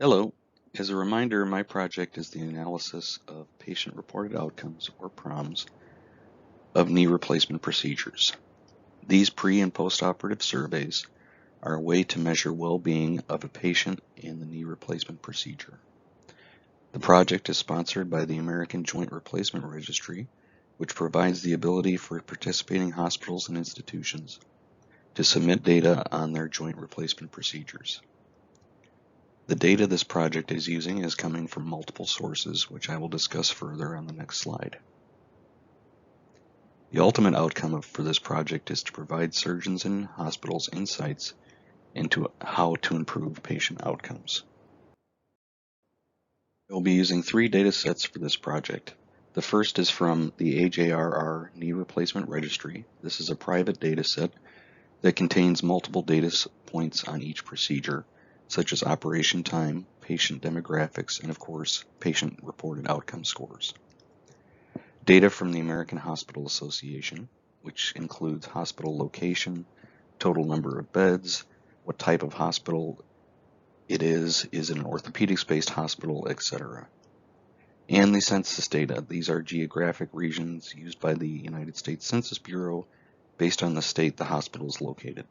Hello. As a reminder, my project is the analysis of patient-reported outcomes, or PROMs, of knee replacement procedures. These pre- and post-operative surveys are a way to measure well-being of a patient in the knee replacement procedure. The project is sponsored by the American Joint Replacement Registry, which provides the ability for participating hospitals and institutions to submit data on their joint replacement procedures. The data this project is using is coming from multiple sources, which I will discuss further on the next slide. The ultimate outcome for this project is to provide surgeons and hospitals insights into how to improve patient outcomes. I will be using 3 data sets for this project. The first is from the AJRR Knee Replacement Registry. This is a private data set that contains multiple data points on each procedure, such as operation time, patient demographics, and of course, patient-reported outcome scores. Data from the American Hospital Association, which includes hospital location, total number of beds, what type of hospital it is it an orthopedics-based hospital, etc. And the census data. These are geographic regions used by the United States Census Bureau based on the state the hospital is located.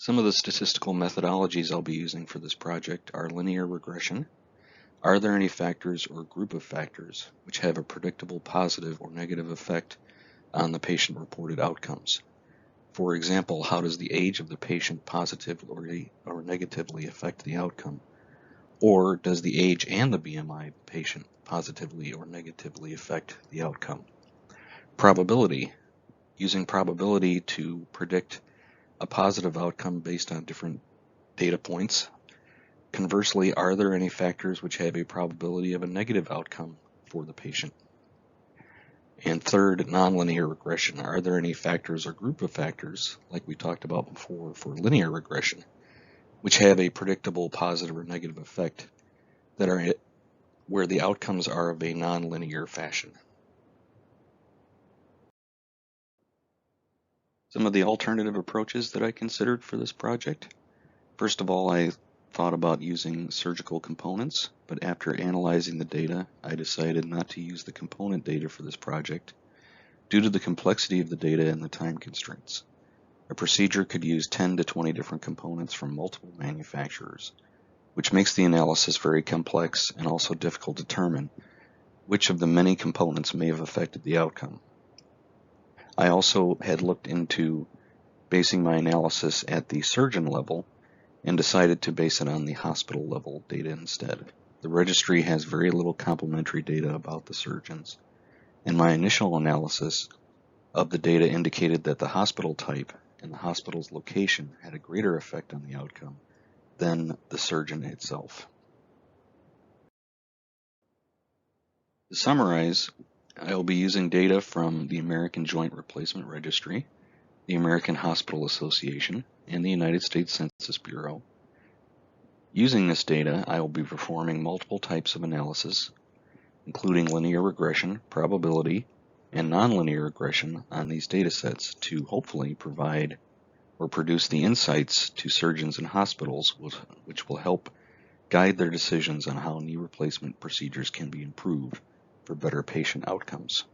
Some of the statistical methodologies I'll be using for this project are linear regression. Are there any factors or group of factors which have a predictable positive or negative effect on the patient-reported outcomes? For example, how does the age of the patient positively or negatively affect the outcome? Or does the age and the BMI of the patient positively or negatively affect the outcome? Probability. Using probability to predict a positive outcome based on different data points. Conversely, are there any factors which have a probability of a negative outcome for the patient? And third, nonlinear regression. Are there any factors or group of factors, like we talked about before for linear regression, which have a predictable positive or negative effect that are where the outcomes are of a nonlinear fashion? Some of the alternative approaches that I considered for this project. First of all, I thought about using surgical components, but after analyzing the data, I decided not to use the component data for this project due to the complexity of the data and the time constraints. A procedure could use 10 to 20 different components from multiple manufacturers, which makes the analysis very complex and also difficult to determine which of the many components may have affected the outcome. I also had looked into basing my analysis at the surgeon level and decided to base it on the hospital level data instead. The registry has very little complementary data about the surgeons, and my initial analysis of the data indicated that the hospital type and the hospital's location had a greater effect on the outcome than the surgeon itself. To summarize, I will be using data from the American Joint Replacement Registry, the American Hospital Association, and the United States Census Bureau. Using this data, I will be performing multiple types of analysis, including linear regression, probability, and nonlinear regression on these data sets to hopefully provide or produce the insights to surgeons and hospitals which will help guide their decisions on how knee replacement procedures can be improved for better patient outcomes.